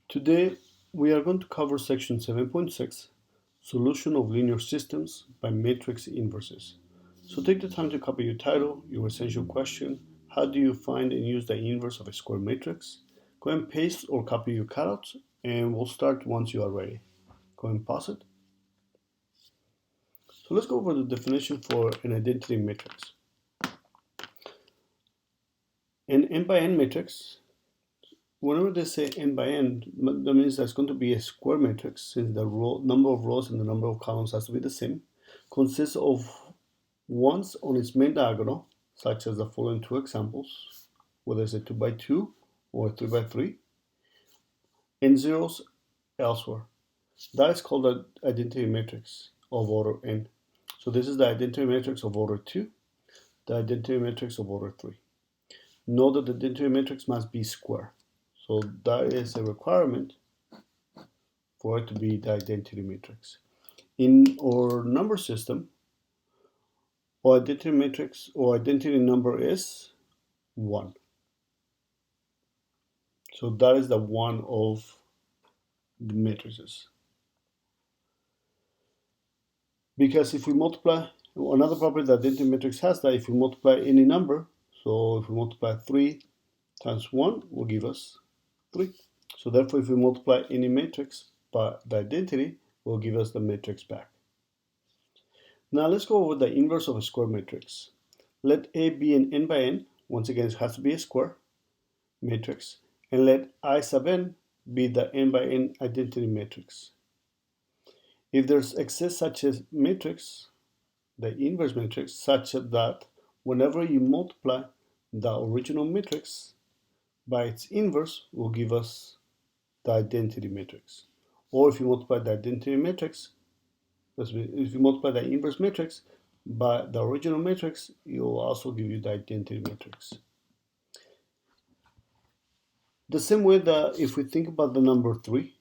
Today we are going to cover section 7.6, Solution of Linear Systems by Matrix Inverses. So take the time to copy your title, your essential question, how do you find and use the inverse of a square matrix? Go and paste or copy your cutouts and we'll start once you are ready. Go and pause it. So let's go over the definition for an identity matrix. An n by n matrix, whenever they say n by n, that means that's going to be a square matrix since the number of rows and the number of columns has to be the same, consists of ones on its main diagonal, such as the following two examples, whether it's a 2 by 2 or a 3 by 3, and zeros elsewhere. That is called the identity matrix of order n. So this is the identity matrix of order 2, the identity matrix of order 3. Note that the identity matrix must be square. So that is a requirement for it to be the identity matrix. In our number system, our identity matrix or identity number is 1. So that is the one of the matrices. Because if we multiply, another property that the identity matrix has that if we multiply any number, so if we multiply 3 times 1 will give us 3. So therefore if we multiply any matrix by the identity, will give us the matrix back. Now let's go over the inverse of a square matrix. Let A be an n by n, once again it has to be a square matrix, and let I sub n be the n by n identity matrix. If there's exists such a matrix, the inverse matrix, such that whenever you multiply the original matrix by its inverse will give us the identity matrix. Or if you multiply the identity matrix, if you multiply the inverse matrix by the original matrix, it will also give you the identity matrix. The same way that if we think about the number 3,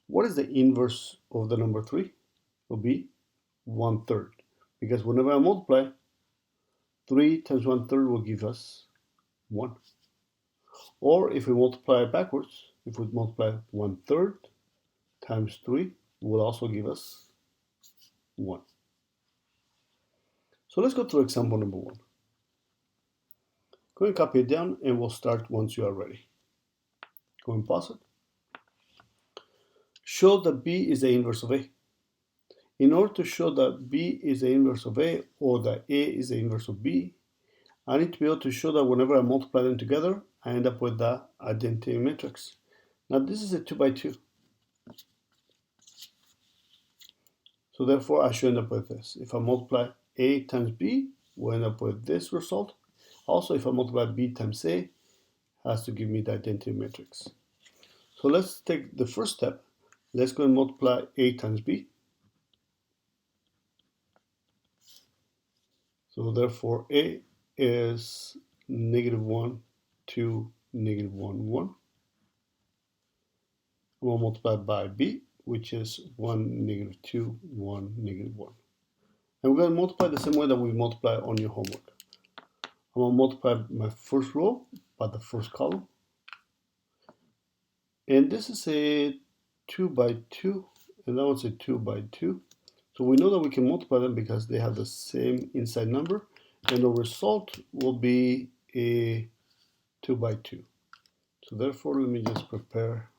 what is the inverse of the number 3? It will be 1/3. Because whenever I multiply, 3 times 1/3 will give us 1. Or if we multiply backwards, if we multiply 1/3 times 3 will also give us 1. So let's go to example number 1. Go and copy it down and we'll start once you are ready. Go and pause it. Show that B is the inverse of A. In order to show that B is the inverse of A or that A is the inverse of B, I need to be able to show that whenever I multiply them together, I end up with the identity matrix. Now this is a 2 by 2. So therefore I should end up with this. If I multiply A times B, we'll end up with this result. Also, if I multiply B times A, it has to give me the identity matrix. So let's take the first step. Let's go and multiply A times B. So therefore A is -1, 2, -1, 1. We'll multiply by B, which is 1, -2, 1, -1. And we're going to multiply the same way that we multiply on your homework. I'm going to multiply my first row by the first column. And this is a 2 by 2, and that one's a 2 by 2. So we know that we can multiply them because they have the same inside number, and the result will be a 2 by 2. So therefore, let me just prepare.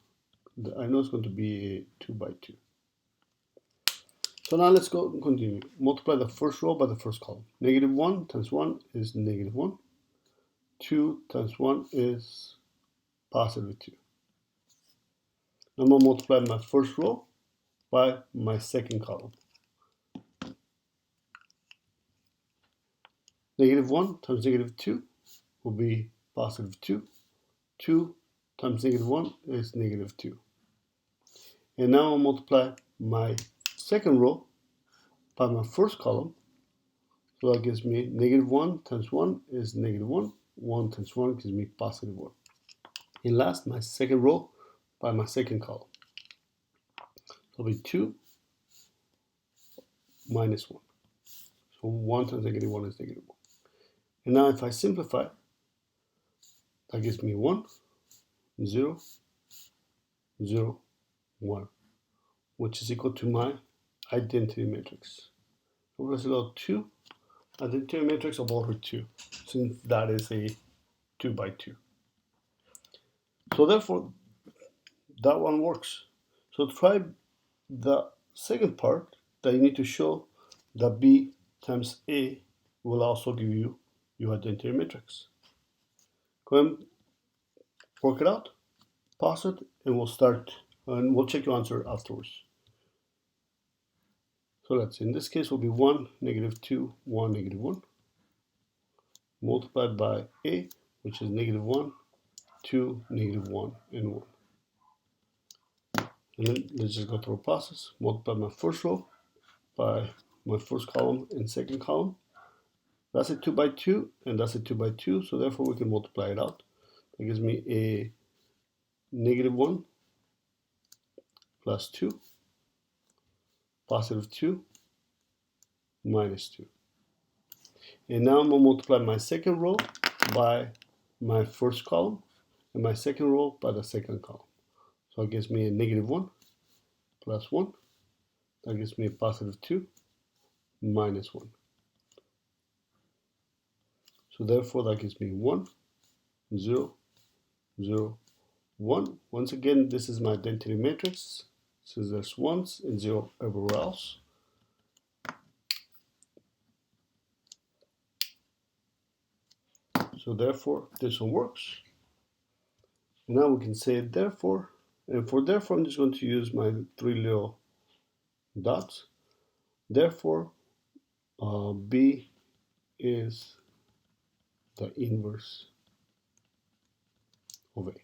I know it's going to be a 2 by 2. So now let's go and continue. Multiply the first row by the first column. -1 times 1 is -1. 2 times 1 is +2. Now I'm going to multiply my first row by my second column. -1 times -2 will be +2. 2 times -1 is -2. And now I'll multiply my second row by my first column. So that gives me -1 times 1 is -1. 1 times 1 gives me +1. And last, my second row by my second column. So it'll be 2 minus 1. So 1 times -1 is -1. And now if I simplify, that gives me 1, 0, 0, 1, which is equal to my identity matrix. Let's go 2, identity matrix of over 2, since that is a 2 by 2. So therefore, that one works. So try the second part, that you need to show that B times A will also give you your identity matrix. Go ahead and work it out, pause it, and we'll start, and we'll check your answer afterwards. So let's see, in this case will be 1, negative 2, 1, negative 1, multiplied by A, which is negative 1, 2, negative 1, and 1. And then let's just go through a process. Multiply my first row by my first column and second column. That's a 2 by 2, and that's a 2 by 2, so therefore we can multiply it out. That gives me a negative 1 plus 2, positive 2, minus 2. And now I'm going to multiply my second row by my first column, and my second row by the second column. So it gives me a negative 1 plus 1. That gives me a positive 2 minus 1. So therefore that gives me 1, 0, 0, 1. Once again, this is my identity matrix, since there's 1s and 0 everywhere else. So therefore this one works. And now we can say therefore, and for therefore I'm just going to use my 3 little dots. Therefore B is the inverse of A.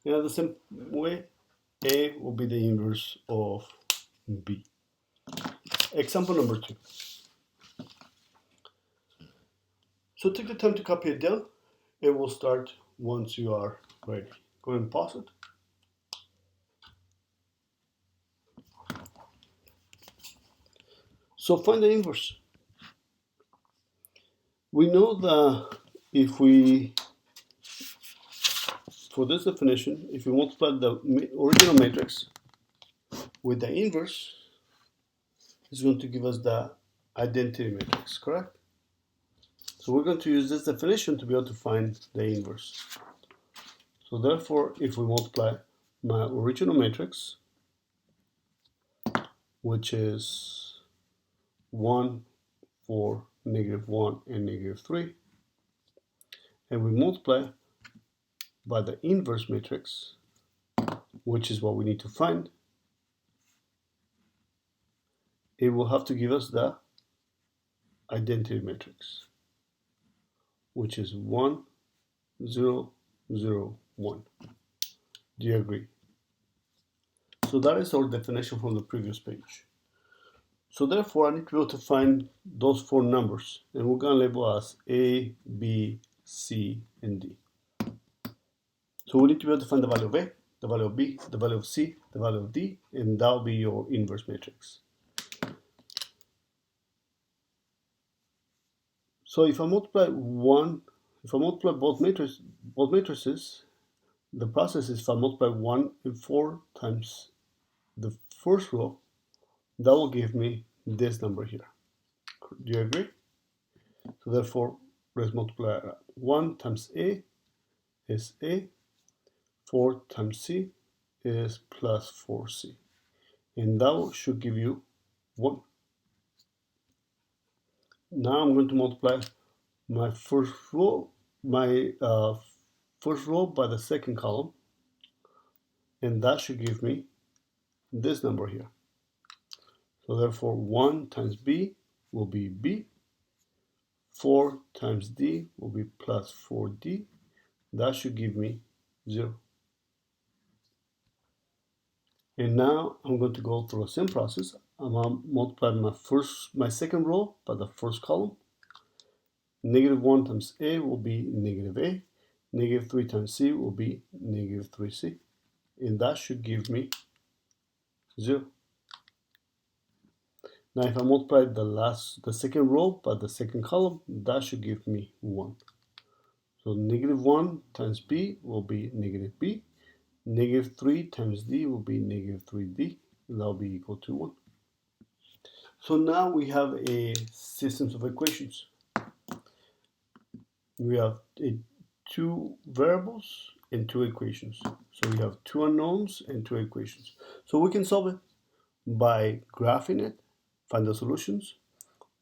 In the same way, A will be the inverse of B. Example number 2. So take the time to copy it down. It will start once you are ready. Go ahead and pause it. So find the inverse. We know that if we, for this definition, if we multiply the original matrix with the inverse, it's going to give us the identity matrix, correct? So we're going to use this definition to be able to find the inverse. So therefore, if we multiply my original matrix, which is 1, 4, negative 1, and negative 3, and we multiply by the inverse matrix, which is what we need to find, it will have to give us the identity matrix, which is 1, 0, 0, 1. Do you agree? So that is our definition from the previous page. So therefore, I need to be able to find those 4 numbers, and we're going to label as A, B, C, and D. So we need to be able to find the value of A, the value of B, the value of C, the value of D, and that will be your inverse matrix. So if I multiply both matrices, the process is if I multiply 1 and 4 times the first row, that will give me this number here. Do you agree? So therefore, let's multiply 1 times A is A, 4 times C is plus 4C. And that should give you 1. Now I'm going to multiply my first row by the second column, and that should give me this number here. So therefore 1 times B will be B, 4 times D will be plus 4D. That should give me 0. And now I'm going to go through the same process. I'm going to multiply my second row by the first column. Negative 1 times A will be negative A. Negative 3 times C will be negative 3C. And that should give me 0. Now if I multiply the second row by the second column, that should give me 1. So negative 1 times B will be negative B. Negative 3 times d will be negative 3d, and that will be equal to 1. So now we have a system of equations. We have two variables and two equations. So we have two unknowns and two equations. So we can solve it by graphing it, find the solutions,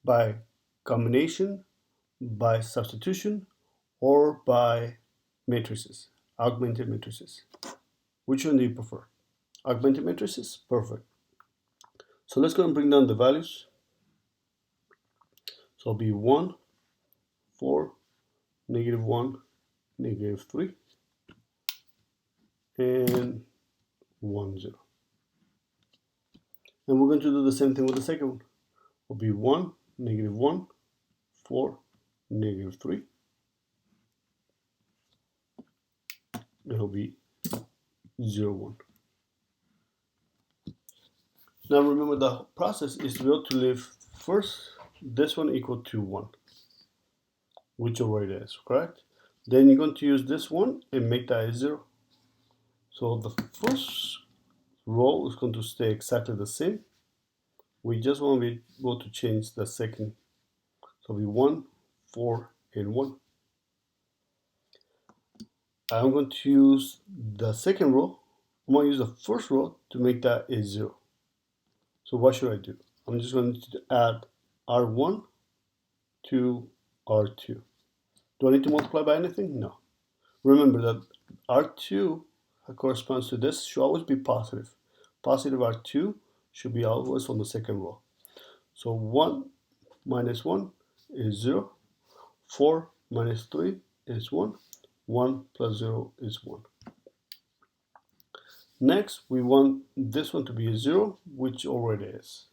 by combination, by substitution, or by matrices, augmented matrices. Which one do you prefer? Augmented matrices? Perfect. So let's go and bring down the values. So it'll be 1, 4, negative 1, negative 3, and 1, 0. And we're going to do the same thing with the second one. It'll be 1, negative 1, 4, negative 3. And it'll be 0, 1. Now remember, the process is to be able to leave first this one equal to 1, which already is, correct? Then you're going to use this one and make that a 0. So the first row is going to stay exactly the same. We just want to be able to change the second. So it'll be 1, 4, and 1. I'm going to use the second row. I'm going to use the first row to make that a 0. So what should I do? I'm just going to add R1 to R2. Do I need to multiply by anything? No. Remember that R2 corresponds to this should always be positive. Positive R2 should be always on the second row. So 1 minus 1 is 0. 4 minus 3 is 1. 1 plus 0 is 1. Next, we want this one to be a 0, which already is.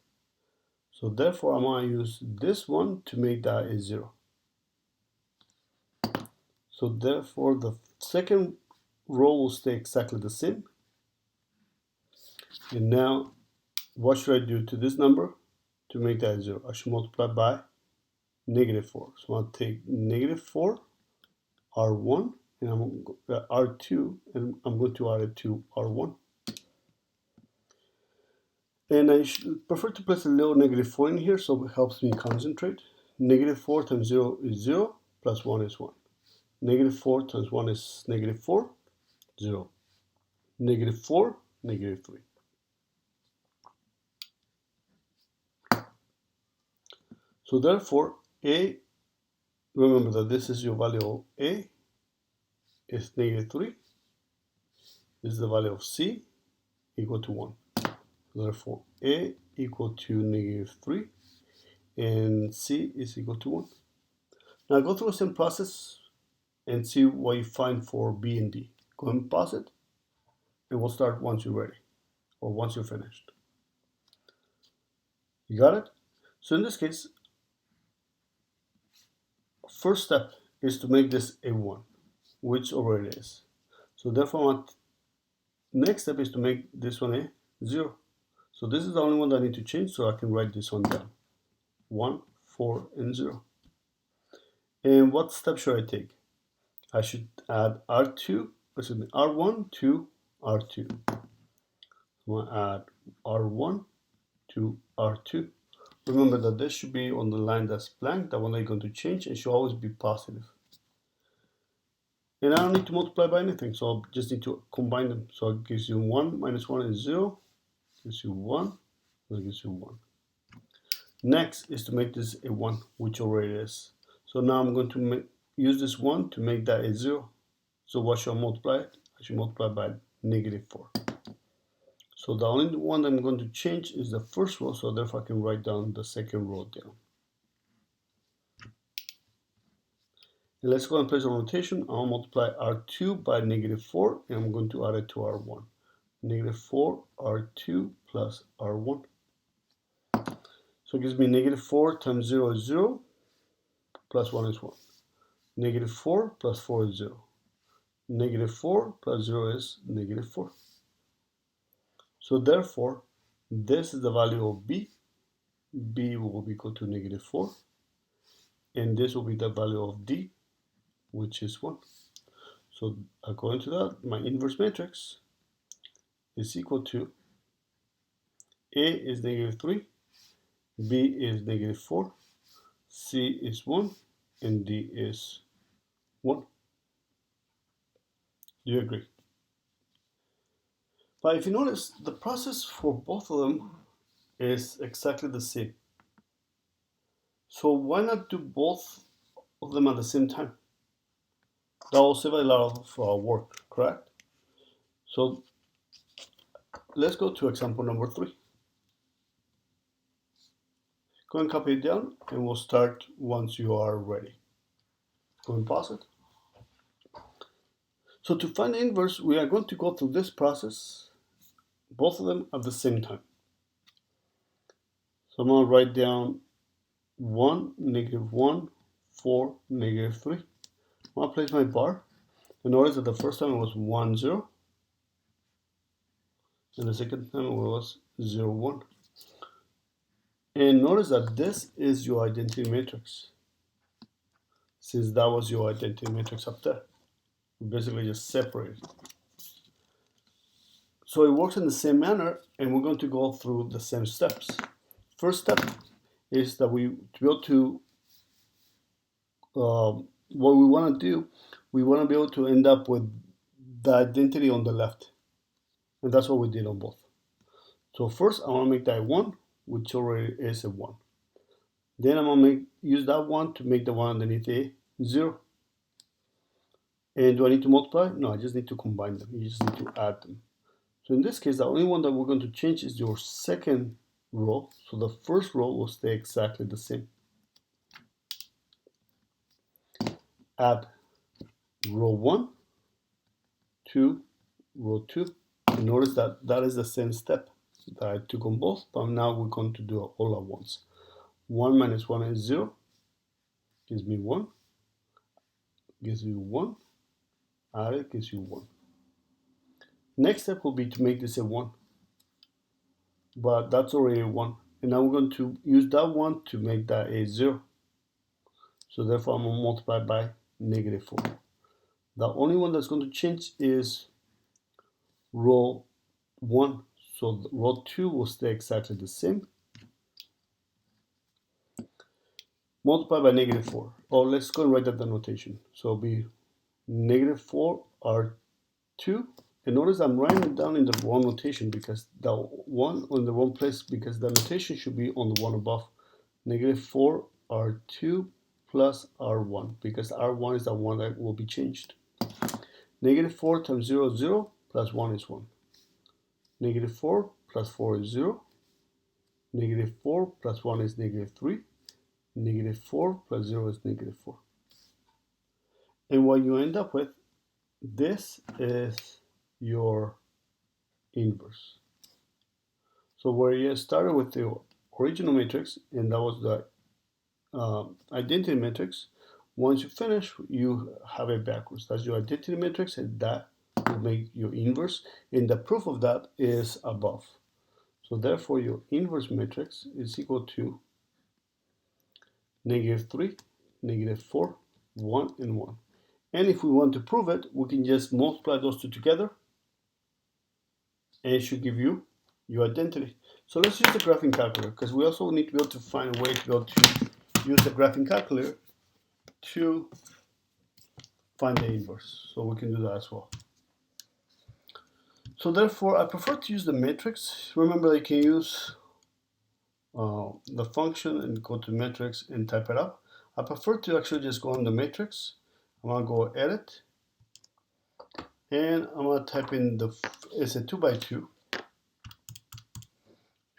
So therefore, I'm going to use this one to make that a 0. So therefore, the second row will stay exactly the same. And now, what should I do to this number to make that a 0? I should multiply by negative 4. So I'll take negative 4, R1, and I'm R2, and I'm going to add it to R1. And I should prefer to place a little negative 4 in here so it helps me concentrate. Negative 4 times 0 is 0, plus 1 is 1. Negative 4 times 1 is negative 4, 0. Negative 4, negative 3. So therefore, A, remember that this is your value of A, is negative 3. This is the value of C, equal to 1. Therefore, A equal to negative 3, and C is equal to 1. Now go through the same process and see what you find for B and D. Go ahead and pause it, and we'll start once you're ready, or once you're finished. You got it? So in this case, first step is to make this a 1, which already is. So therefore, next step is to make this one a 0. So this is the only one that I need to change, so I can write this one down. 1, 4, and 0. And what step should I take? I should add R1 to R2. I'm going to add R1 to R2. Remember that this should be on the line that's blank. That one I'm going to change. It should always be positive. And I don't need to multiply by anything, so I just need to combine them. So it gives you 1 minus 1 is 0. Gives you 1. That gives you 1. Next is to make this a 1, which already is. So now I'm going to use this 1 to make that a 0. So what should I multiply? I should multiply by negative 4. So the only one I'm going to change is the first row, so therefore I can write down the second row down. And let's go and place a notation. I'll multiply R2 by negative 4, and I'm going to add it to R1. Negative 4 R2 plus R1. So it gives me negative 4 times 0 is 0, plus 1 is 1. Negative 4 plus 4 is 0. Negative 4 plus 0 is negative 4. So therefore, this is the value of B. B will be equal to negative 4. And this will be the value of D, which is 1. So according to that, my inverse matrix is equal to A is -3, B is -4, C is 1, and D is 1. Do you agree? But if you notice, the process for both of them is exactly the same. So why not do both of them at the same time? That will save a lot of work, correct? So let's go to example number 3. Go and copy it down, and we'll start once you are ready. Go and pause it. So to find the inverse, we are going to go through this process, both of them at the same time. So I'm going to write down 1, -1, 4, -3. I'm going to place my bar. And notice that the first time it was 1, 0. And the second time it was 0, 1. And notice that this is your identity matrix. Since that was your identity matrix up there, we basically just separate it. So it works in the same manner, and we're going to go through the same steps. First step is that to be able to, what we want to do, we want to be able to end up with the identity on the left. And that's what we did on both. So first I want to make that 1, which already is a 1. Then I'm going to use that 1 to make the one underneath a 0. And do I need to multiply? No, I just need to combine them. You just need to add them. So in this case, the only one that we're going to change is your second row. So the first row will stay exactly the same. Add row 1 to row 2. And notice that that is the same step that I took on both, but now we're going to do it all at once. 1 minus 1 is 0, gives me 1, gives you 1, add it, gives you 1. Next step will be to make this a 1, but that's already a 1. And now we're going to use that 1 to make that a 0. So therefore I'm going to multiply by -4. The only one that's going to change is row 1. So row 2 will stay exactly the same. Multiply by -4. Oh, let's go and write that the notation. So it'll be -4 R2. And notice I'm writing it down in the wrong notation because the 1 on the wrong place, because the notation should be on the one above. -4 R2 plus R1, because R1 is the one that will be changed. -4 times 0 is 0, plus 1 is 1. -4 plus 4 is 0. -4 plus 1 is -3. -4 plus 0 is -4. And what you end up with, this is your inverse. So where you started with the original matrix, and that was the identity matrix, once you finish, you have it backwards. That's your identity matrix, and that will make your inverse. And the proof of that is above. So therefore, your inverse matrix is equal to -3, -4, 1, and 1. And if we want to prove it, we can just multiply those two together, and it should give you your identity. So let's use the graphing calculator, because we also need to be able to find a way to be able to use the graphing calculator to find the inverse. So we can do that as well. So therefore, I prefer to use the matrix. Remember, you can use the function and go to matrix and type it up. I prefer to actually just go on the matrix. I'm going to go edit, and I'm going to type in it's a 2 by 2,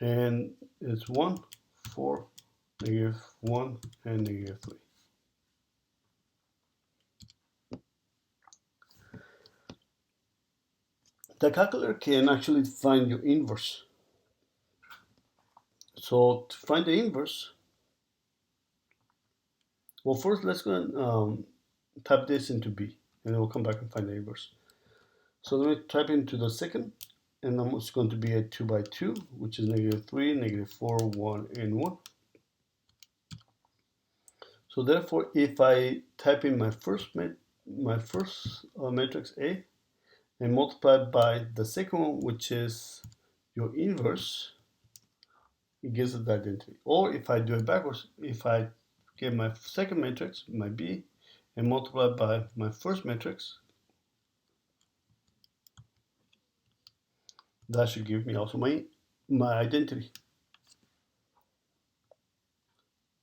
and it's 1, 4, -1, and -3. The calculator can actually find your inverse. So to find the inverse, well, first let's go and type this into B, and then we'll come back and find the inverse. So let me type into the second, and then it's going to be a 2 by 2, which is -3, -4, 1, and 1. So therefore, if I type in my first matrix A, and multiply by the second one, which is your inverse, it gives us the identity. Or if I do it backwards, if I get my second matrix, my B, and multiply by my first matrix, that should give me also my identity.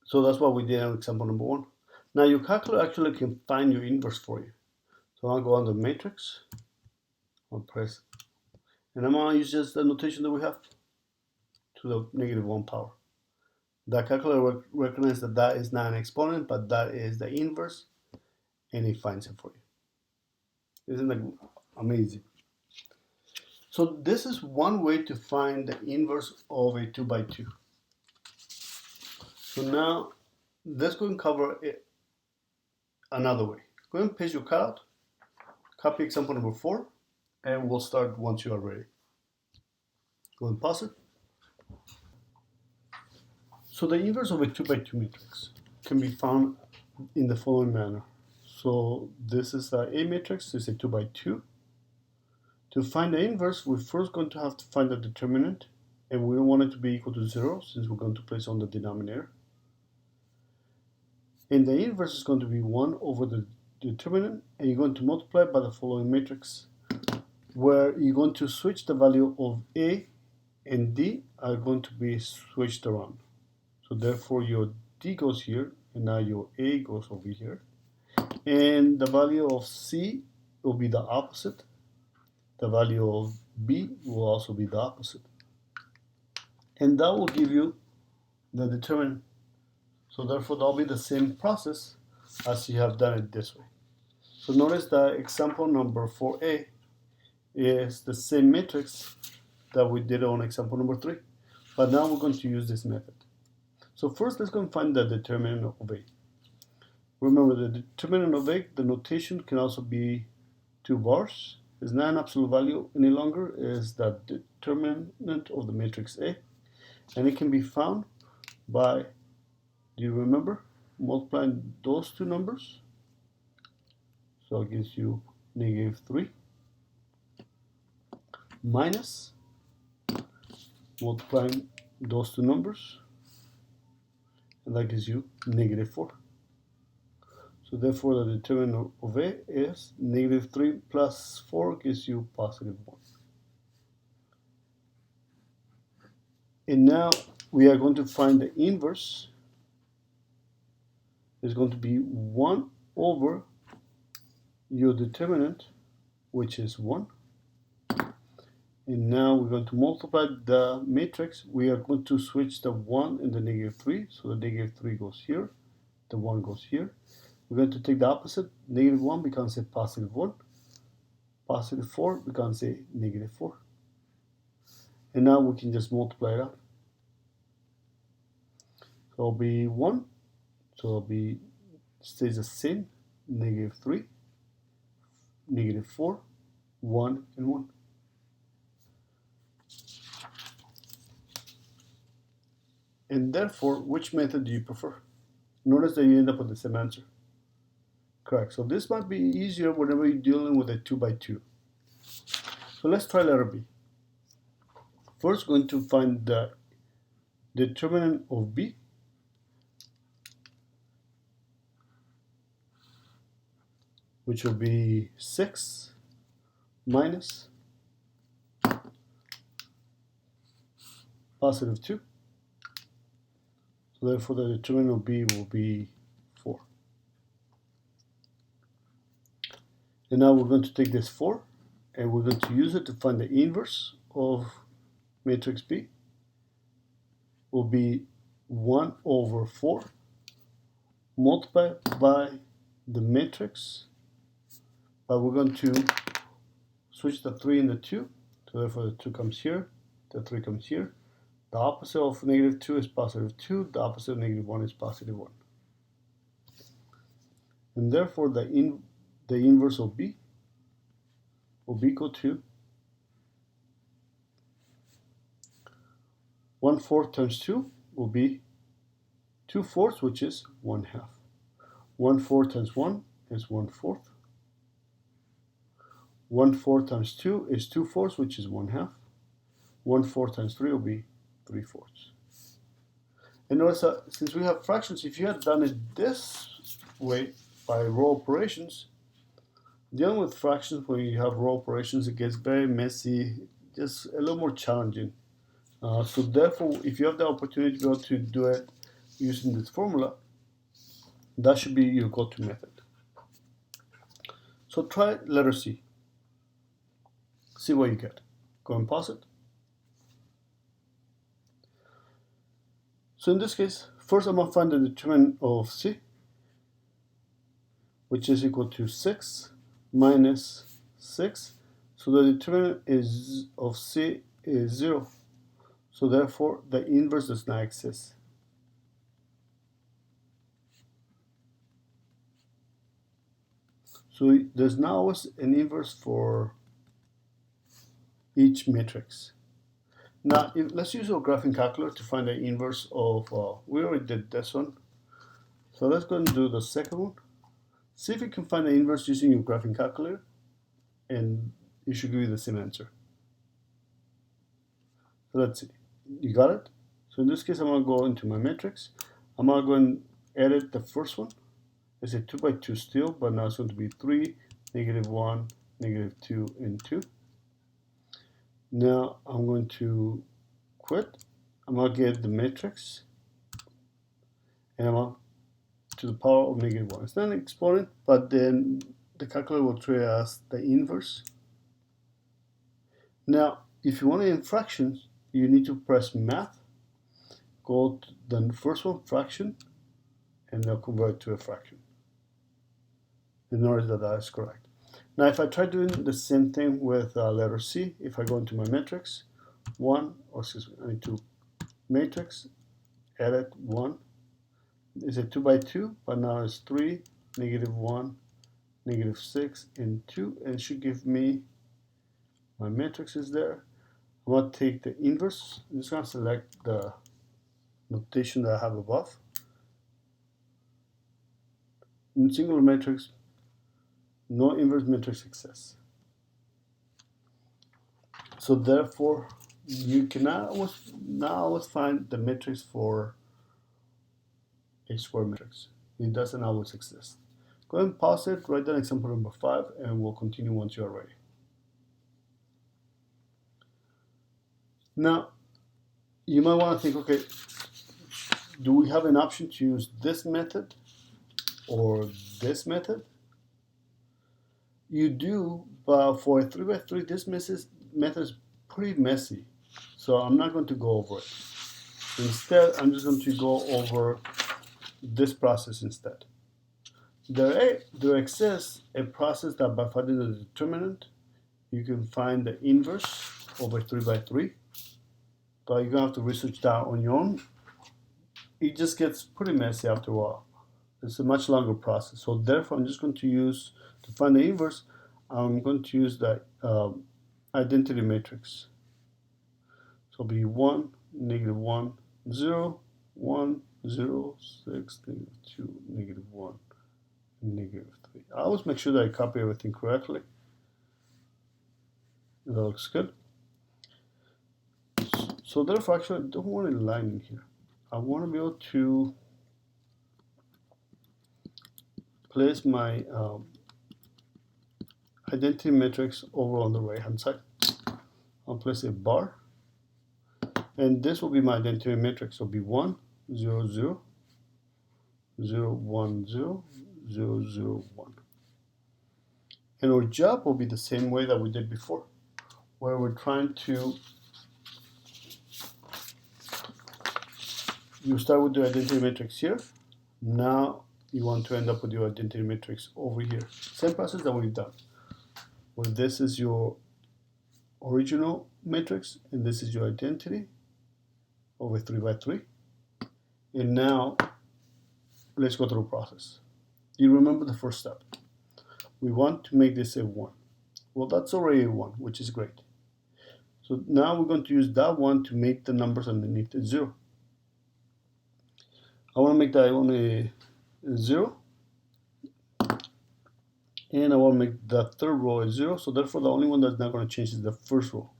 So that's what we did on example number 1. Now your calculator actually can find your inverse for you. So I'll go on the matrix, I'll press, and I'm going to use just the notation that we have to the -1 power. The calculator recognizes that that is not an exponent, but that is the inverse, and it finds it for you. Isn't that amazing? So this is one way to find the inverse of a 2 by 2. So now let's go and cover it another way. Go and paste your cutout, copy example number 4, and we'll start once you are ready. Go and pause it. So the inverse of a 2 by 2 matrix can be found in the following manner. So this is a matrix, this is a 2 by 2. To find the inverse, we're first going to have to find the determinant, and we don't want it to be equal to 0 since we're going to place on the denominator. And the inverse is going to be 1 over the determinant, and you're going to multiply by the following matrix, where you're going to switch the value of A and D are going to be switched around. So therefore your D goes here, and now your A goes over here. And the value of C will be the opposite. The value of B will also be the opposite. And that will give you the determinant. So therefore that'll be the same process as you have done it this way. So notice that example number 4a is the same matrix that we did on example number 3. But now we're going to use this method. So first let's go and find the determinant of A. Remember the determinant of A, the notation can also be 2 bars. It's not an absolute value any longer, it's the determinant of the matrix A. And it can be found by, do you remember, multiplying those two numbers? So it gives you -3 minus multiplying those two numbers, and that gives you -4. So therefore the determinant of A is -3 plus 4 gives you +1. And now we are going to find the inverse. It's going to be 1 over your determinant, which is 1. And now we're going to multiply the matrix. We are going to switch the 1 and the -3. So the -3 goes here, the 1 goes here. We're going to take the opposite. -1 becomes a +1. +4 becomes a -4. And now we can just multiply it out. So it'll be 1. So it'll be, stays the same. -3, -4, 1, and 1. And therefore, which method do you prefer? Notice that you end up with the same answer. Correct. So this might be easier whenever you're dealing with a 2 by 2. So let's try letter B. First, going to find the determinant of B, which will be 6 minus +2. So therefore the determinant of B will be 4. And now we're going to take this 4 and we're going to use it to find the inverse of matrix B. Will be 1 over 4 multiplied by the matrix, but we're going to switch the 3 and the 2. So therefore the 2 comes here, the 3 comes here. The opposite of -2 is +2. The opposite of -1 is +1. And therefore the inverse of B will be equal to 1/4 times 2 will be 2/4, which is 1/2. 1/4 times 1 is 1/4. 1/4 times 2 is 2/4, which is 1/2. 1/4 times 3 will be 3/4. And notice that since we have fractions, if you had done it this way by row operations, dealing with fractions when you have row operations, it gets very messy, just a little more challenging. So therefore, if you have the opportunity to be able to do it using this formula, that should be your go-to method. So try letter C. See what you get. Go and pause it. So in this case, first I'm going to find the determinant of C, which is equal to 6 minus 6. So the determinant of C is 0. So therefore, the inverse does not exist. So there's now always an inverse for each matrix. Now, let's use our graphing calculator to find the inverse of, we already did this one. So let's go and do the second one. See if you can find the inverse using your graphing calculator, and it should give you the same answer. So let's see. You got it? So in this case, I'm going to go into my matrix. I'm going to go and edit the first one. It's a 2 by 2 still, but now it's going to be 3, -1, -2, and 2. Now I'm going to quit. I'm going to get the matrix, and I'm going to the power of -1. It's not an exponent, but then the calculator will treat it as the inverse. Now, if you want it in fractions, you need to press math, go to the first one, fraction, and now convert it to a fraction. And notice that that is correct. Now, if I try doing the same thing with letter C, if I go into my matrix, I need to matrix, edit 1. It's a 2 by 2, but now it's 3, -1, -6, and 2, and it should give me my matrix is there. I'm going to take the inverse. I'm just going to select the notation that I have above. In singular matrix, no inverse matrix exists. So therefore, you cannot always find the matrix for a square matrix. It doesn't always exist. Go ahead and pause it, write down example number 5, and we'll continue once you are ready. Now, you might want to think, okay, do we have an option to use this method or this method? You do, but for a 3 by 3, this method is pretty messy, so I'm not going to go over it. Instead, I'm just going to go over this process instead. There exists a process that by finding the determinant, you can find the inverse over 3 by 3, but you're going to have to research that on your own. It just gets pretty messy after a while. It's a much longer process. So therefore, I'm just going to use, to find the inverse, I'm going to use the identity matrix. So it'll be 1, -1, 0, 1, 0, 6, -2, -1, -3. I always make sure that I copy everything correctly. That looks good. So therefore, actually, I don't want a line in here. I want to be able to place my identity matrix over on the right hand side. I'll place a bar, and this will be my identity matrix. So it'll be 1, 0, 0, 0, 1, 0, 0, 0, 1. And our job will be the same way that we did before, where we're trying to, you start with the identity matrix here. Now you want to end up with your identity matrix over here. Same process that we've done, where this is your original matrix and this is your identity over 3 by 3. And now let's go through the process. You remember the first step. We want to make this a 1. Well, that's already a 1, which is great. So now we're going to use that 1 to make the numbers underneath a 0. I want to make that one a 0. And I want to make the third row a 0, so therefore the only one that's not going to change is the first row.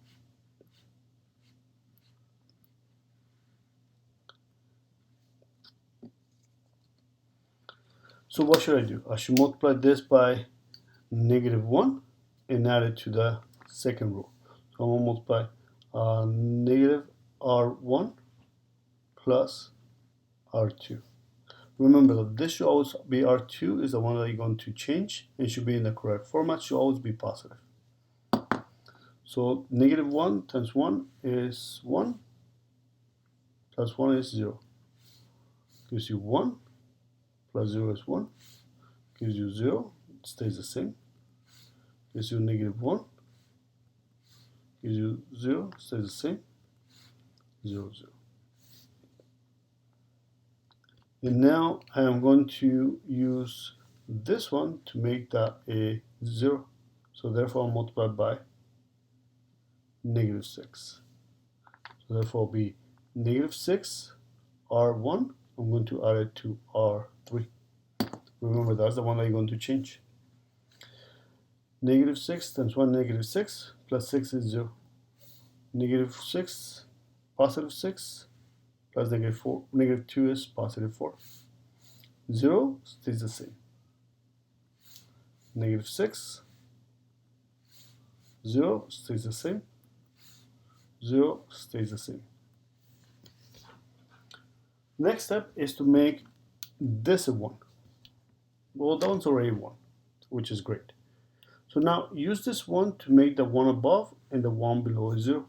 So what should I do? I should multiply this by -1 and add it to the second row. So I'm going to multiply negative R1 plus R2. Remember that this should always be R2 is the one that you're going to change and should be in the correct format, should always be positive. So -1 times 1 is 1 plus 1 is 0. Gives you 1 plus 0 is 1. Gives you 0, it stays the same. Gives you -1. Gives you 0, stays the same. 0, 0. And now I am going to use this one to make that a 0. So therefore I'll multiply by -6. So therefore it'll be -6 R1. I'm going to add it to R3. Remember, that's the one that you're going to change. -6 times 1 -6 plus 6 is 0. -6 positive 6 plus -4, -2 is positive 4. 0 stays the same. -6, 0 stays the same. 0 stays the same. Next step is to make this a 1. Well, that one's already 1, which is great. So now use this one to make the one above and the one below is 0.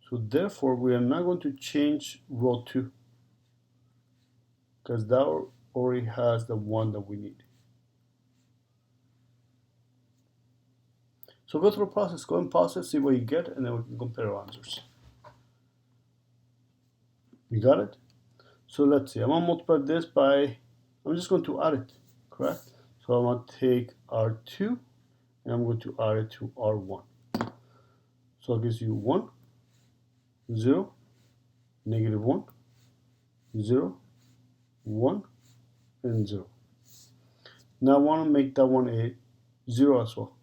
So therefore we are not going to change row 2 because that already has the one that we need. So go through the process, go and pause it, see what you get, and then we can compare our answers. You got it? So let's see, I'm going to multiply this by, I'm just going to add it, correct? So I'm going to take R2 and I'm going to add it to R1. So it gives you 1, 0, -1, 0, 1, and 0. Now I want to make that one a 0 as well.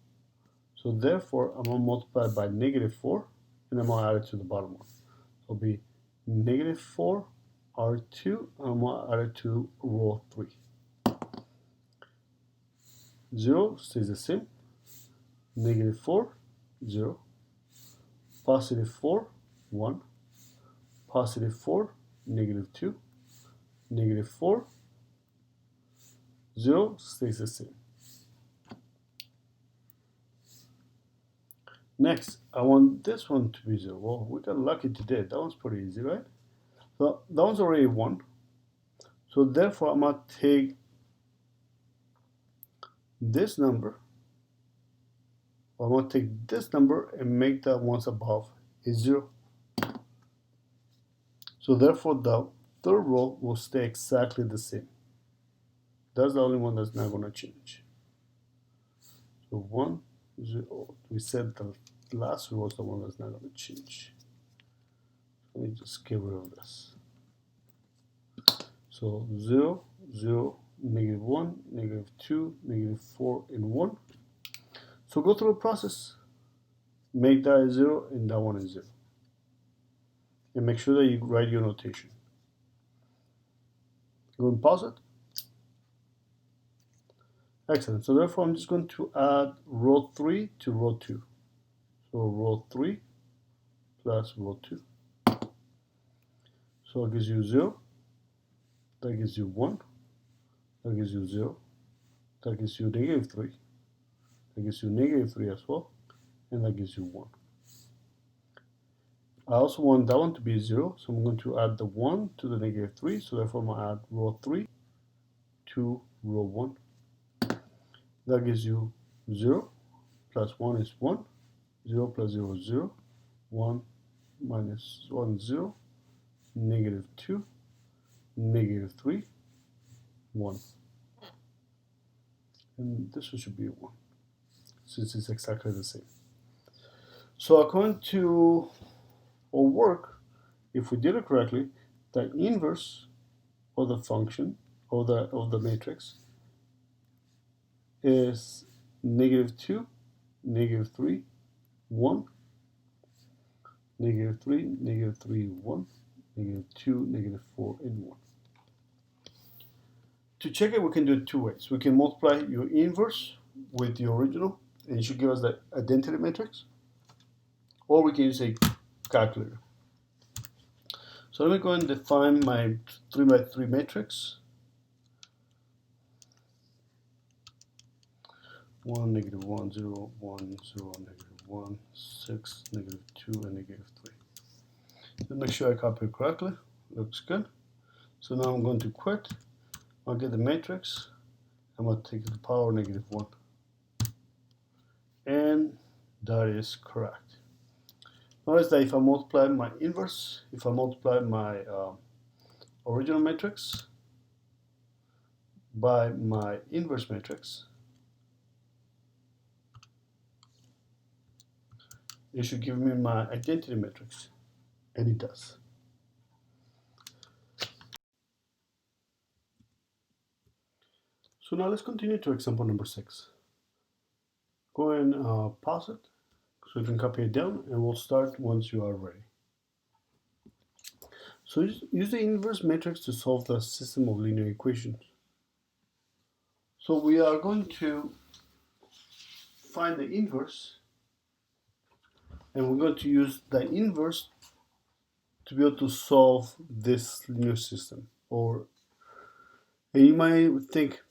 So therefore, I'm going to multiply by -4, and I'm going to add it to the bottom one. So it'll be -4 R2, and I'm going to add it to row 3. 0 stays the same. -4, 0. +4, 1. +4, -2. -4, 0 stays the same. Next, I want this one to be 0. Well, we got lucky today. That one's pretty easy, right? So that one's already 1. So therefore, I'm going to take this number. I'm going to take this number and make the ones above a 0. So therefore, the third row will stay exactly the same. That's the only one that's not going to change. So 1, 0. We said the last row is the one that's not going to change. Let me just get rid of this. So 0, 0, -1, -2, -4, and 1. So go through the process. Make that a 0 and that one is 0. And make sure that you write your notation. Go and pause it. Excellent. So therefore, I'm just going to add row 3 to row 2. So row 3 plus row 2. So it gives you 0. That gives you 1. That gives you 0. That gives you -3. That gives you -3 as well. And that gives you 1. I also want that one to be 0. So I'm going to add the 1 to the -3. So therefore, I'm going to add row 3 to row 1. That gives you 0 plus 1 is 1. 0 plus 0 is 0. 1 minus 1 is 0. -2. -3. 1. And this one should be 1, since it's exactly the same. So according to our work, if we did it correctly, the inverse of the function of the matrix is -2, -3, 1, -3, -3, 1, -2, -4, and 1. To check it, we can do it two ways. We can multiply your inverse with the original, and it should give us the identity matrix, or we can use a calculator. So let me go and define my 3 by 3 matrix. 1, -1, 0, 1, 0, -1, 6, -2, and -3. Let's make sure I copy it correctly. Looks good. So now I'm going to quit. I'll get the matrix. I'm going to take the power -1. And that is correct. Notice that if I multiply my inverse, if I multiply my original matrix by my inverse matrix, it should give me my identity matrix, and it does. So now let's continue to example number 6. Go and pause it so you can copy it down, and we'll start once you are ready. So use the inverse matrix to solve the system of linear equations. So we are going to find the inverse, and we're going to use the inverse to be able to solve this linear system. And you might think,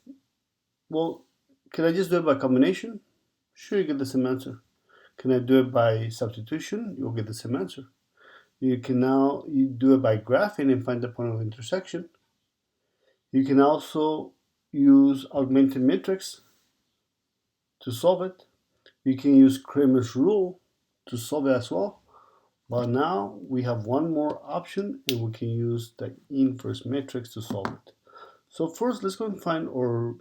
well, can I just do it by combination? Sure, you get the same answer. Can I do it by substitution? You'll get the same answer. You can now do it by graphing and find the point of intersection. You can also use augmented matrix to solve it. You can use Cramer's rule to solve it as well. But now we have one more option, and we can use the inverse matrix to solve it. So first, let's go and find our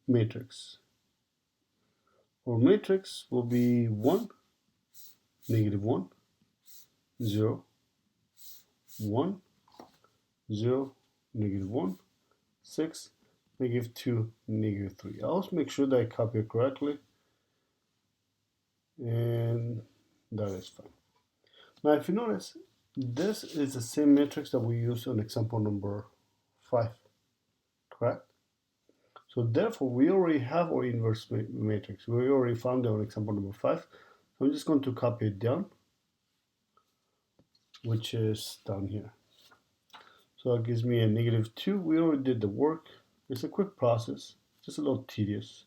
matrix. Our matrix will be 1, -1, 0, 1, 0, -1, 6, -2, -3. I'll also make sure that I copy it correctly, and that is fine. Now, if you notice, this is the same matrix that we used on example number 5, correct? So therefore, we already have our inverse matrix. We already found it on example number 5. So I'm just going to copy it down, which is down here. So that gives me a -2. We already did the work. It's a quick process, just a little tedious.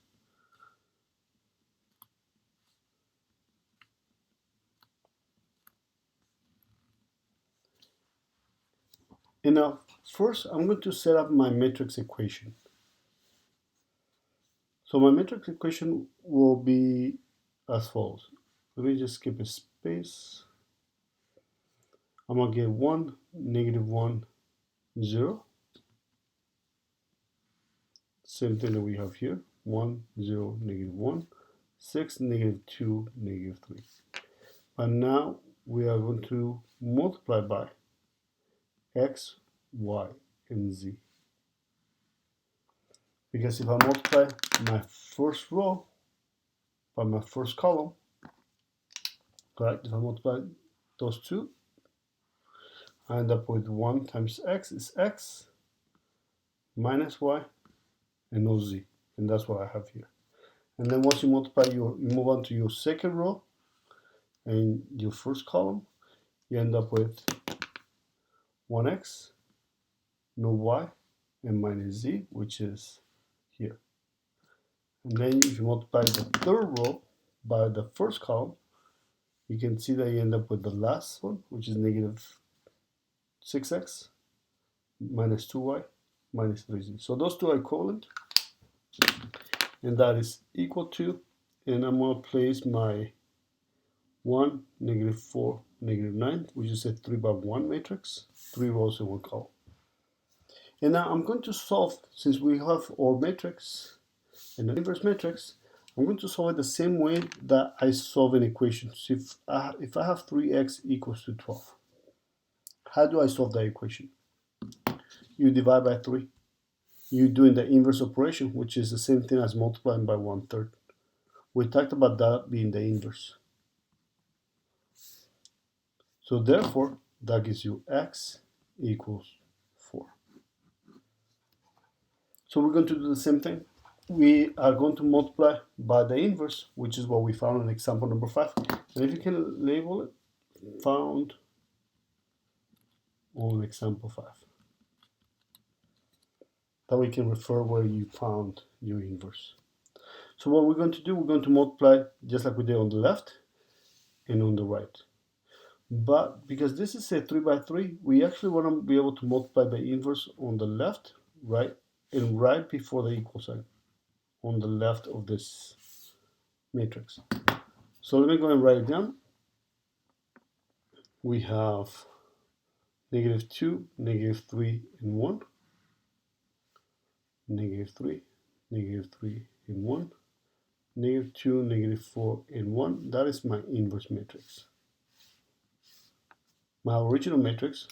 And now, first, I'm going to set up my matrix equation. So my matrix equation will be as follows. Let me just skip a space. I'm going to get 1, -1, 0. Same thing that we have here. 1, 0, -1, 6, -2, -3. But now we are going to multiply by x, y, and z. Because if I multiply my first row by my first column, correct? If I multiply those two, I end up with 1 times x is x minus y and no z. And that's what I have here. And then once you multiply, you move on to your second row and your first column, you end up with 1x, no y, and minus z, which is here. And then if you multiply the third row by the first column, you can see that you end up with the last one, which is -6x minus 2y minus 3z. So those two are equivalent, and that is equal to, and I'm going to place my 1, -4, -9, which is a 3 by 1 matrix, 3 rows in one column. And now I'm going to solve, since we have our matrix and the inverse matrix, I'm going to solve it the same way that I solve an equation. So if I have 3x equals to 12, how do I solve that equation? You divide by 3. You're doing the inverse operation, which is the same thing as multiplying by 1/3. We talked about that being the inverse. So therefore, that gives you x equals 4. So we're going to do the same thing. We are going to multiply by the inverse, which is what we found in example number 5. And if you can label it, found on example 5. That we can refer where you found your inverse. So what we're going to do, we're going to multiply just like we did on the left and on the right. But because this is a 3 by 3, we actually want to be able to multiply the inverse on the left, right, and right before the equal sign on the left of this matrix. So let me go and write it down. We have -2, -3, and 1, -3, -3, and 1, -2, -4, and 1. That is my inverse matrix. My original matrix,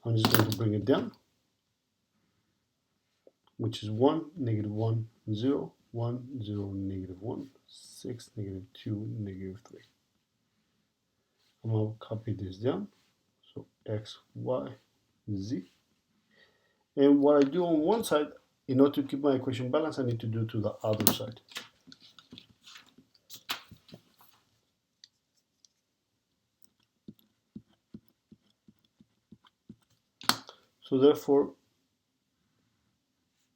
I'm just going to bring it down, which is 1, -1, 0, 1, 0, -1, 6, -2, -3. I'm going to copy this down. So x, y, z. And what I do on one side, in order to keep my equation balanced, I need to do to the other side. So therefore,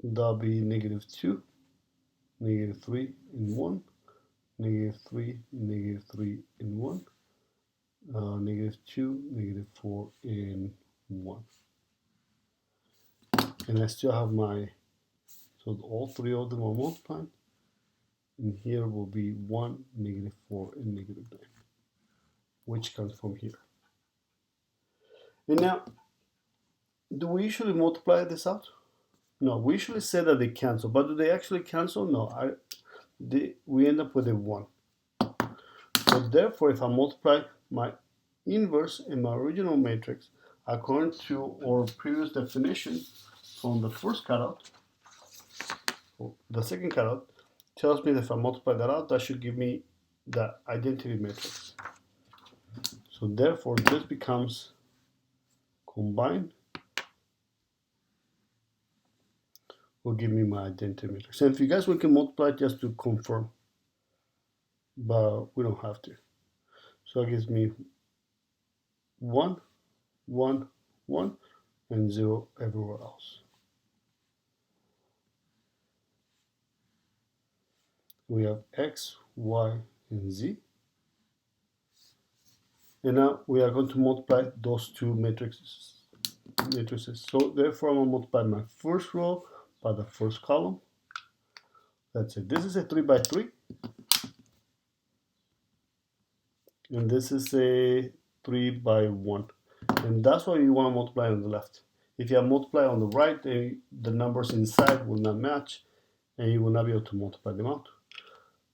that'll be -2, -3, and 1, -3, -3, and 1, -2, -4, and 1. And I still have my, so all three of them are multiplied. And here will be 1, -4, and -9, which comes from here. And now, do we usually multiply this out? No, we usually say that they cancel, but do they actually cancel? No, we end up with a 1. So therefore, if I multiply my inverse in my original matrix according to our previous definition from the first cutout, the second cutout tells me that if I multiply that out, that should give me the identity matrix. So therefore, this becomes combined will give me my identity matrix. And if you guys we can multiply just to confirm, but we don't have to. So it gives me 1, 1, 1, and 0 everywhere else. We have x, y, and z. And now we are going to multiply those two matrices. So therefore, I'm going to multiply my first row by the first column. That's it. This is a 3 by 3. And this is a 3 by 1. And that's why you want to multiply on the left. If you multiply on the right, the numbers inside will not match, and you will not be able to multiply them out.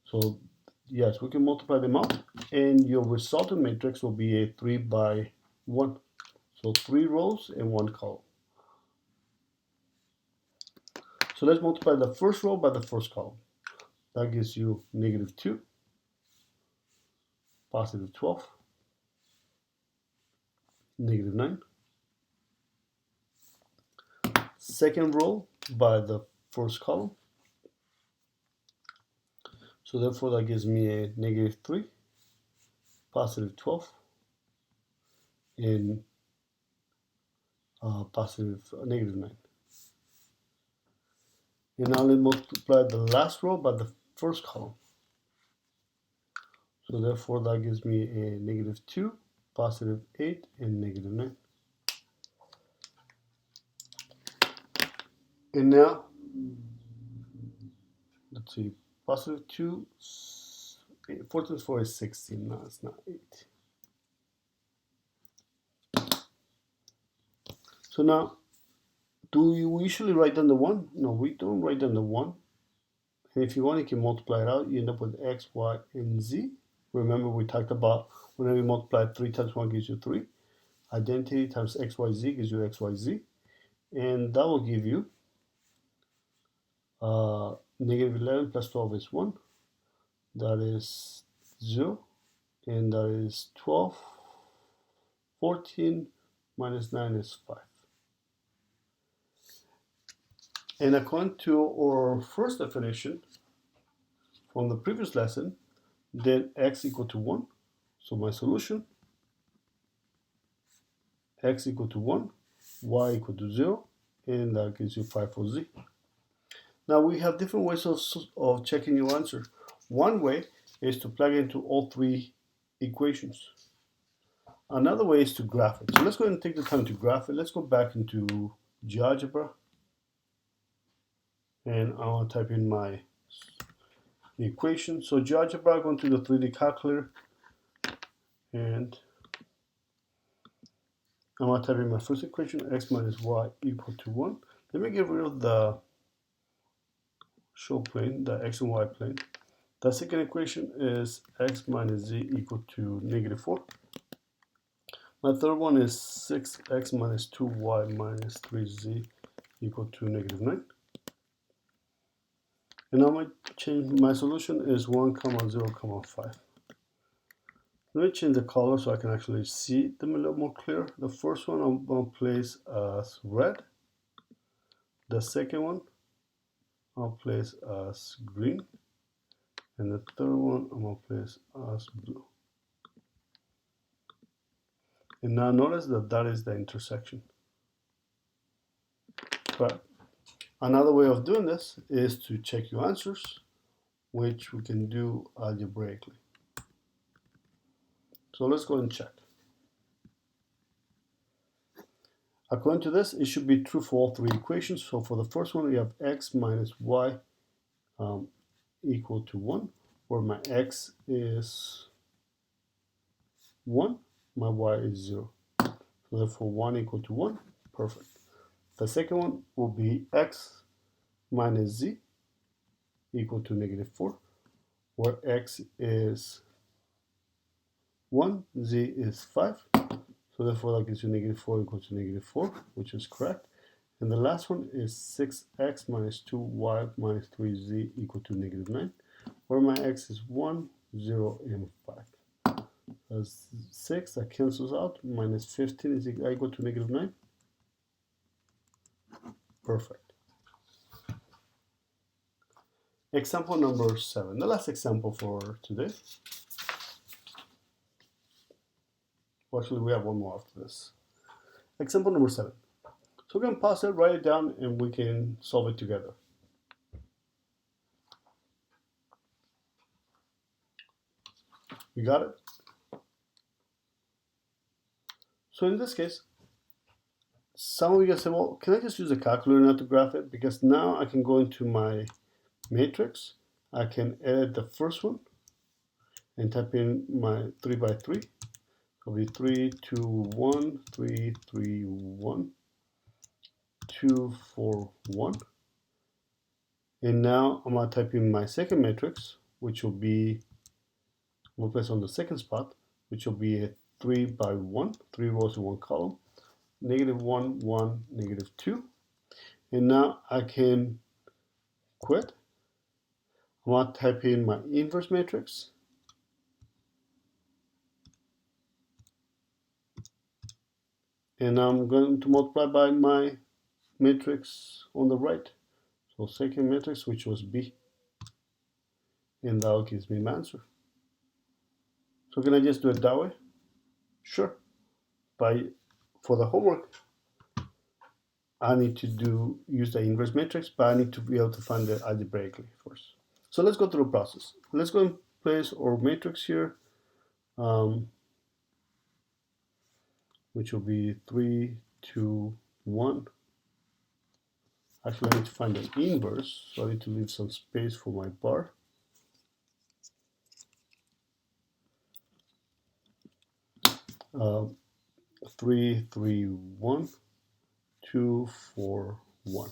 So yes, we can multiply them out, and your resultant matrix will be a 3 by 1. So 3 rows and 1 column. So let's multiply the first row by the first column. That gives you -2, +12, -9. Second row by the first column. So therefore that gives me a -3, +12, and -9. And now let's multiply the last row by the first column. So therefore that gives me a -2, +8, and -9. And now, let's see, +2, 4 times 4 is 16. No, it's not 8. So now, do we usually write down the 1? No, we don't write down the 1. And if you want, you can multiply it out. You end up with x, y, and z. Remember, we talked about whenever you multiply 3 times 1 gives you 3. Identity times x, y, z gives you x, y, z. And that will give you negative 11 plus 12 is 1. That is 0. And that is 12. 14 minus 9 is 5. And according to our first definition from the previous lesson, then x equal to 1. So my solution, x equal to 1, y equal to 0, and that gives you 5 for z. Now we have different ways of checking your answer. One way is to plug into all three equations. Another way is to graph it. So let's go ahead and take the time to graph it. Let's go back into GeoGebra. And I want to type in my equation. So GeoGebra, going to the 3D calculator, and I'm going to type in my first equation, x minus y equal to 1. Let me get rid of the show plane, the x and y plane. The second equation is x minus z equal to negative 4. My third one is 6x minus 2y minus 3z equal to negative 9. And now my solution is 1, 0, 5. Let me change the color so I can actually see them a little more clear. The first one I'm going to place as red. The second one I'll place as green. And the third one I'm going to place as blue. And now notice that that is the intersection. But another way of doing this is to check your answers, which we can do algebraically. So let's go and check. According to this, it should be true for all three equations. So for the first one, we have x minus y equal to 1, where my x is 1, my y is 0. So therefore 1 equal to 1, perfect. The second one will be x minus z equal to negative 4, where x is 1, z is 5. So therefore that gives you negative 4 equal to negative 4, which is correct. And the last one is 6x minus 2y minus 3z equal to negative 9, where my x is 1, 0, and 5. That's 6, that cancels out, minus 15 is equal to negative 9. Perfect. Example number 7, the last example for today. Well, actually, we have one more after this. Example number 7. So we can pause it, write it down, and we can solve it together. You got it? So in this case, some of you guys say, well, can I just use a calculator now to graph it? Because now I can go into my matrix. I can edit the first one and type in my 3 by 3. It'll be 3, 2, 1, 3, 3, 1, 2, 4, 1. And now I'm going to type in my second matrix, which will be, we'll place on the second spot, which will be a 3 by 1, 3 rows in one column, negative 1, 1, negative 2. And now I can quit. I want to type in my inverse matrix. And I'm going to multiply by my matrix on the right. So second matrix, which was B. And that gives me my answer. So can I just do it that way? Sure. For the homework, I need to use the inverse matrix, but I need to be able to find it algebraically first. So let's go through the process. Let's go and place our matrix here, which will be 3, 2, 1. Actually, I need to find the inverse, so I need to leave some space for my bar. Uh, 3, 3, 1, 2, 4, 1.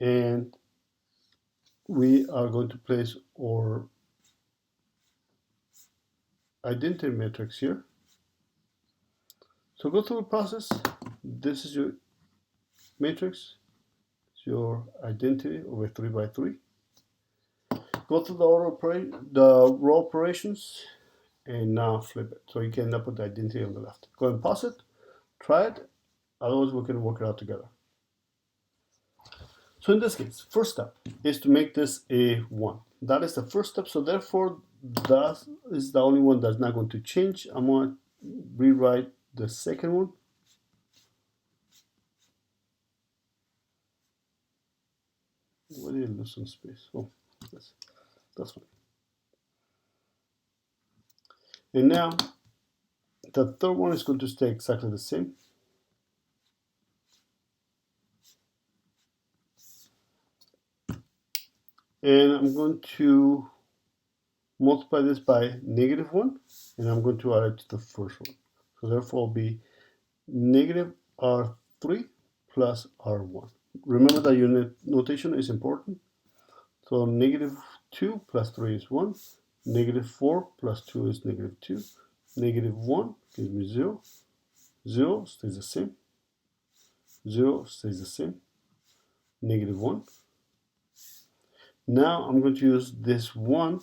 And we are going to place our identity matrix here. So go through the process. This is your matrix. your identity over 3 by 3. Go to the row operations and now flip it. So you can end up with the identity on the left. Go and pause it, try it, otherwise we can work it out together. So in this case, first step is to make this a 1. That is the first step, so therefore that is the only one that's not going to change. I'm going to rewrite the second one. Where did I lose some space? Oh, that's fine. And now the third one is going to stay exactly the same. And I'm going to multiply this by -1, and I'm going to add it to the first one. So therefore, it'll be negative R3 plus R1. Remember that unit notation is important. So -2 plus 3 is 1. -4 plus 2 is -2. -1 gives me 0. 0 stays the same. 0 stays the same. -1. Now I'm going to use this 1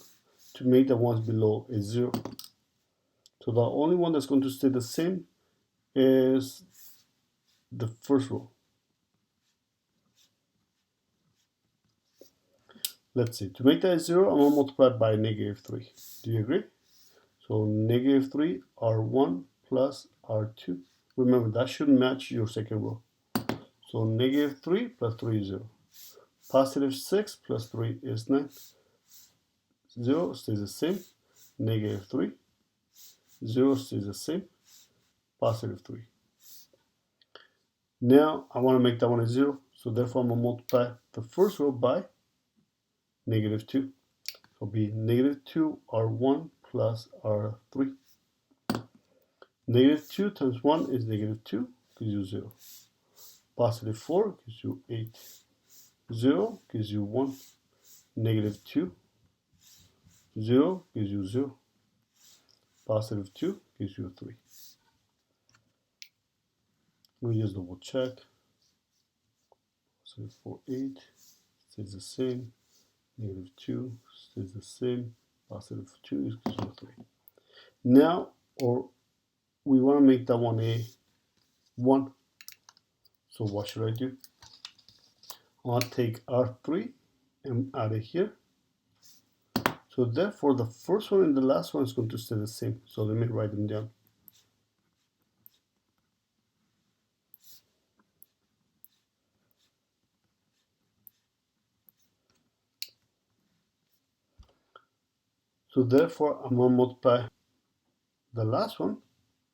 to make the ones below a 0. So the only one that's going to stay the same is the first row. Let's see, to make that a 0, I'm going to multiply by -3. Do you agree? So -3 R1 plus R2. Remember, that should match your second row. So -3 plus 3 is 0. Positive 6 plus 3 is 9. 0 stays the same. -3. 0 stays the same. Positive 3. Now I want to make that one a 0. So therefore I'm going to multiply the first row by -2. So it'll be -2 R1 plus R3. -2 times 1 is -2, gives you 0. Positive 4 gives you 8. 0 gives you 1. -2. 0 gives you 0. Positive 2 gives you 3. Let me just double check. Positive 4, 8 stays the same. -2 stays the same. Positive 2 is equal to 3. Now, we want to make that one a 1. So what should I do? I'll take R3 and add it here. So therefore, the first one and the last one is going to stay the same. So let me write them down. So therefore, I'm going to multiply the last one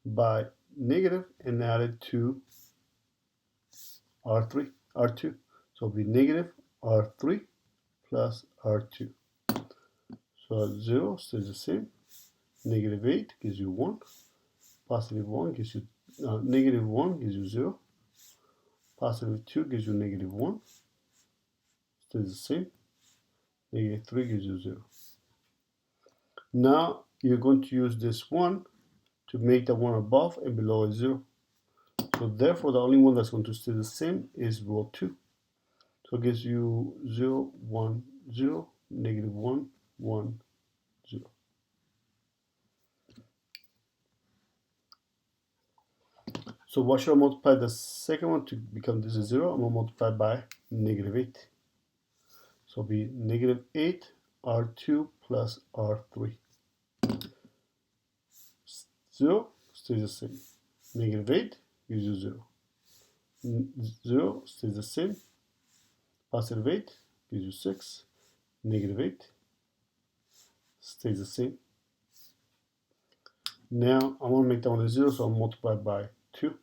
by negative and add it to R2. So it'll be negative R3 plus R2. So 0 stays the same. -8 gives you 1. Positive 1 gives you -1 gives you 0. Positive 2 gives you -1. Stays the same. -3 gives you 0. Now you're going to use this 1 to make the one above and below a 0. So therefore the only one that's going to stay the same is row 2. So it gives you 0, 1, 0, -1, 1, 0. So what should I multiply the second one to become this is 0? I'm going to multiply by -8. So it'll be -8 R2 plus R3. 0 stays the same. -8 gives you 0. 0 stays the same. Positive 8 gives you 6. -8 stays the same. Now I want to make that one a 0, so I'll multiply by 2.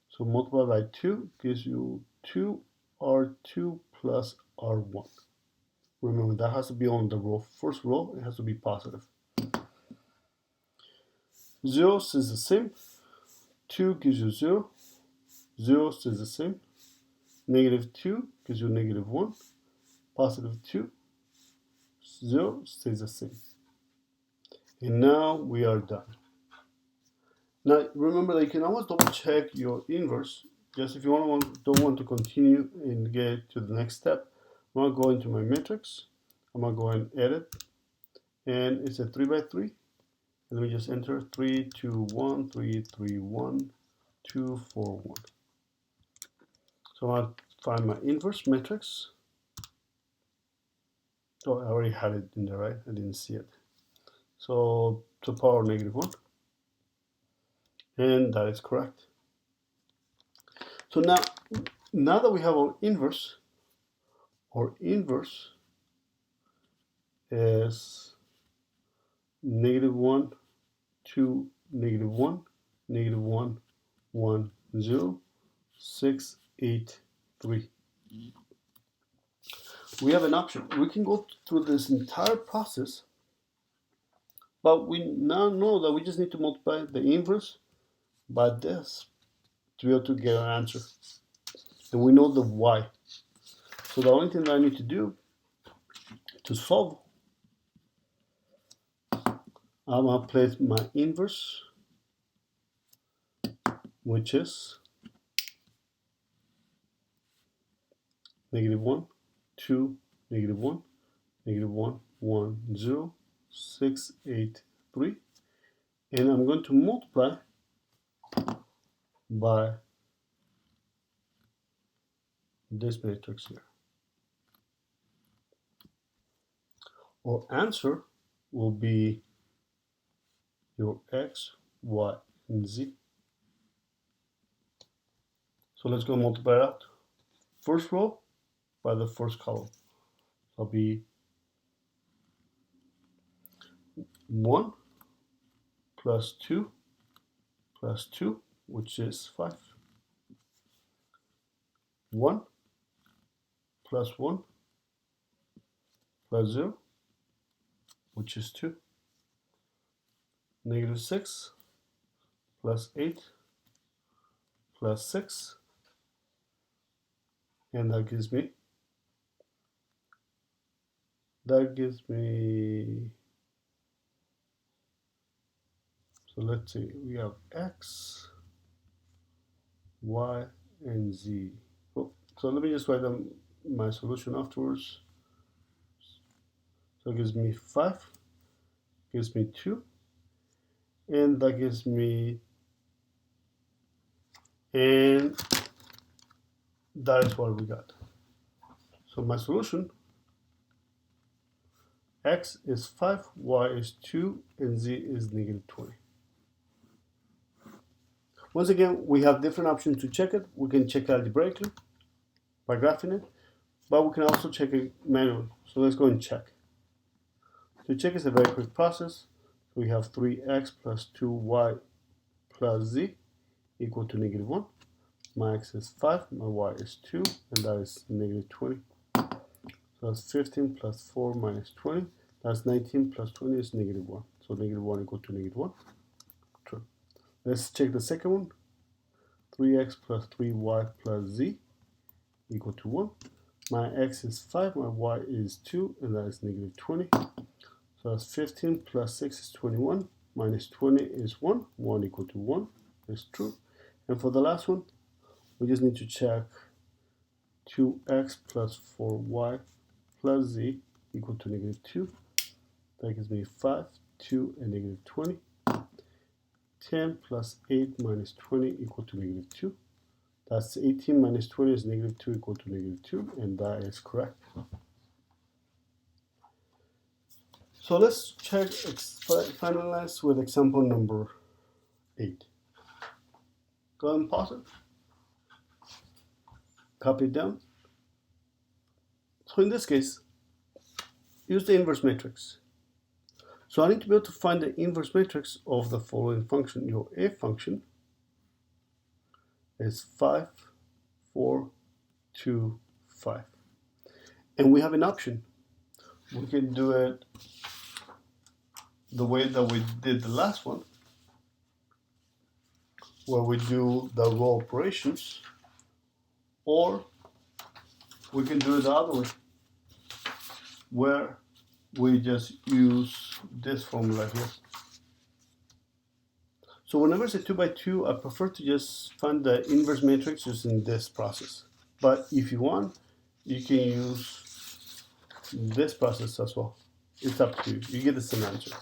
So multiply by 2 gives you 2 R2 plus R1. Remember, that has to be on the first row. It has to be positive. 0 stays the same. 2 gives you 0. 0 stays the same. -2 gives you -1. Positive 2. 0 stays the same. And now we are done. Now remember that you can always double check your inverse just if you don't want to continue and get to the next step, I'm going to go into my matrix. I'm going to go and edit, and it's a 3 by 3. And let me just enter 3, 2, 1, 3, 3, 1, 2, 4, 1. So I'll find my inverse matrix. Oh, I already had it in there, right? I didn't see it. So to the power of -1, and that is correct. So now that we have our inverse is -1, 2, -1, -1, 1, 0, 6, 8, 3. We have an option. We can go through this entire process, but we now know that we just need to multiply the inverse by this to be able to get our answer. And we know the y. So the only thing that I need to do to solve, I'm going to place my inverse, which is -1, 2, -1, -1, 1, 0, 6, 8, 3. And I'm going to multiply by this matrix here. Our answer will be your x, y, and z. So let's go multiply it out. First row by the first column. It'll be 1 plus 2 plus 2, which is 5. 1 plus 1 plus 0, which is 2. -6 plus 8 plus 6, and that gives me, so let's see, we have x, y, and z. Oh, so let me just write down my solution afterwards. So it gives me 5, gives me 2, and that gives me, and that is what we got. So my solution, x is 5, y is 2, and z is -20. Once again, we have different options to check it. We can check it algebraically by graphing it, but we can also check it manually. So let's go and check. To check is a very quick process. We have 3x plus 2y plus z equal to -1. My x is 5, my y is 2, and that is -20. So that's 15 plus 4 minus 20. That's 19 plus 20 is -1. So -1 equal to -1. True. Let's check the second one. 3x plus 3y plus z equal to 1. My x is 5, my y is 2, and that is -20. So that's 15 plus 6 is 21, minus 20 is 1, 1 equal to 1 is true. And for the last one, we just need to check 2x plus 4y plus z equal to -2. That gives me 5, 2, and -20. 10 plus 8 minus 20 equal to -2. That's 18 minus 20 is -2 equal to -2, and that is correct. So let's check, finalize with example number 8. Go ahead and pause it. Copy it down. So in this case, use the inverse matrix. So I need to be able to find the inverse matrix of the following function. Your A function is 5, 4, 2, 5. And we have an option. We can do it the way that we did the last one, where we do the row operations, or we can do it the other way, where we just use this formula here. So whenever it's a 2 by 2, I prefer to just find the inverse matrix using this process. But if you want, you can use this process as well. It's up to you. You get the same answer.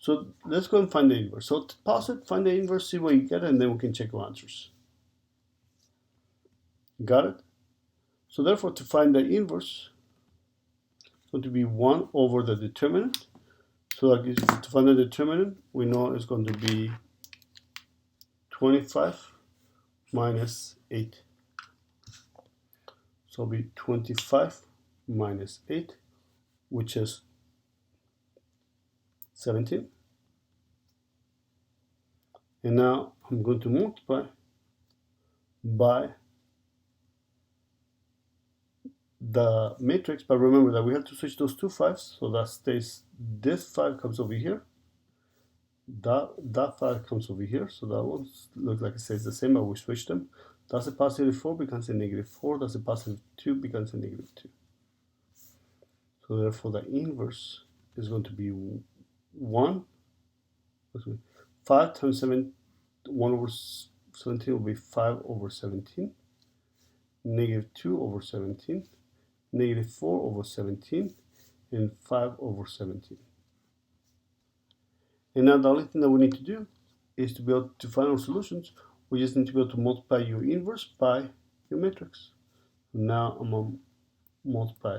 So let's go and find the inverse. So pause it, find the inverse, see what you get, and then we can check our answers. Got it? So therefore, to find the inverse, it's going to be 1 over the determinant. So that gives, to find the determinant, we know it's going to be 25 minus 8. So it'll be 25 minus 8, which is 17. And now I'm going to multiply by the matrix, but remember that we have to switch those two 5s, so that stays, this 5 comes over here, that 5 comes over here, so that one looks like it stays the same, but we switch them. That's a positive 4 becomes a negative 4, that's a positive 2 becomes a negative 2. So therefore the inverse is going to be 1, 5 times 7, 1 over 17 will be 5 over 17, negative 2 over 17, negative 4 over 17, and 5 over 17. And now the only thing that we need to do is to be able to find our solutions. We just need to be able to multiply your inverse by your matrix. Now I'm going to multiply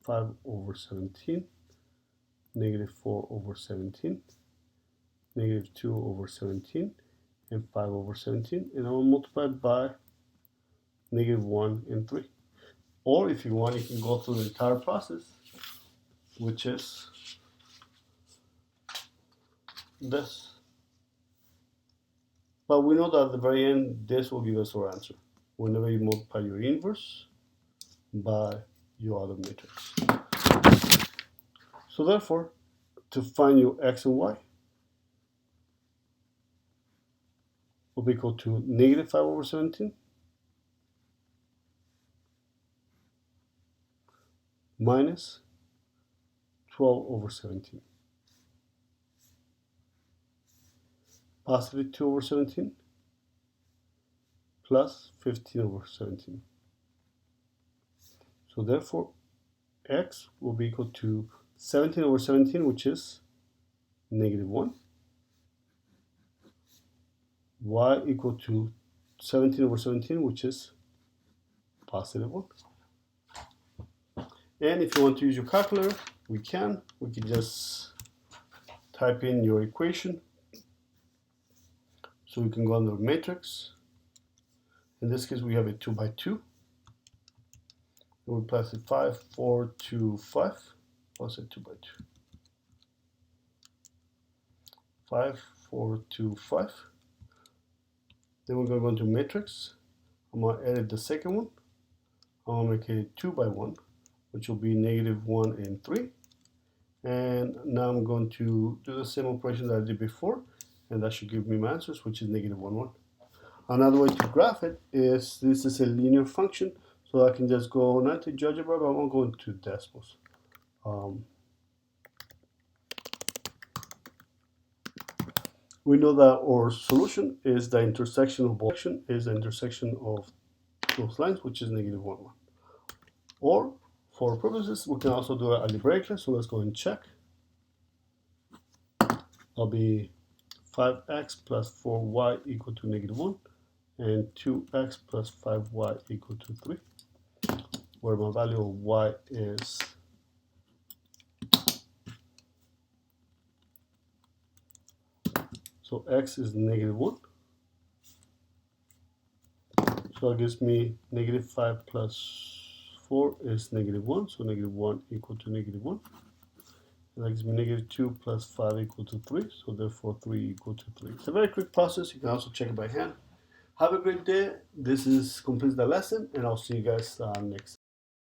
5 over 17, negative 4 over 17, negative 2 over 17, and 5 over 17. And I will multiply by negative 1 and 3. Or if you want, you can go through the entire process, which is this. But we know that at the very end, this will give us our answer. Whenever you multiply your inverse by your other matrix. So therefore, to find your x and y, will be equal to negative 5 over 17 minus 12 over 17. Positive 2 over 17 plus 15 over 17. So therefore, x will be equal to 17 over 17, which is negative 1. Y equal to 17 over 17, which is positive 1. And if you want to use your calculator, we can just type in your equation. So we can go under matrix. In this case, we have a 2 by 2. We place it 5, 4, 2, 5. I'll say 2 by 2. 5, 4, 2, 5. Then we're going to go into matrix. I'm going to edit the second one. I'm going to make it 2 by 1, which will be negative 1 and 3. And now I'm going to do the same operation that I did before, and that should give me my answers, which is negative 1, 1. Another way to graph it is, this is a linear function, so I can just go not to algebra, but I won't go into decimals. We know that our solution is the intersection of both, is the intersection of those lines, which is negative 1, 1. Or, for purposes, we can also do it algebraically, so let's go and check. That'll be 5x plus 4y equal to negative 1, and 2x plus 5y equal to 3, where my value of y is so x is negative 1. So that gives me negative 5 plus 4 is negative 1. So negative 1 equal to negative 1. And that gives me negative 2 plus 5 equal to 3. So therefore 3 equal to 3. It's a very quick process. You can also check it by hand. Have a great day. This completes the lesson, and I'll see you guys next time.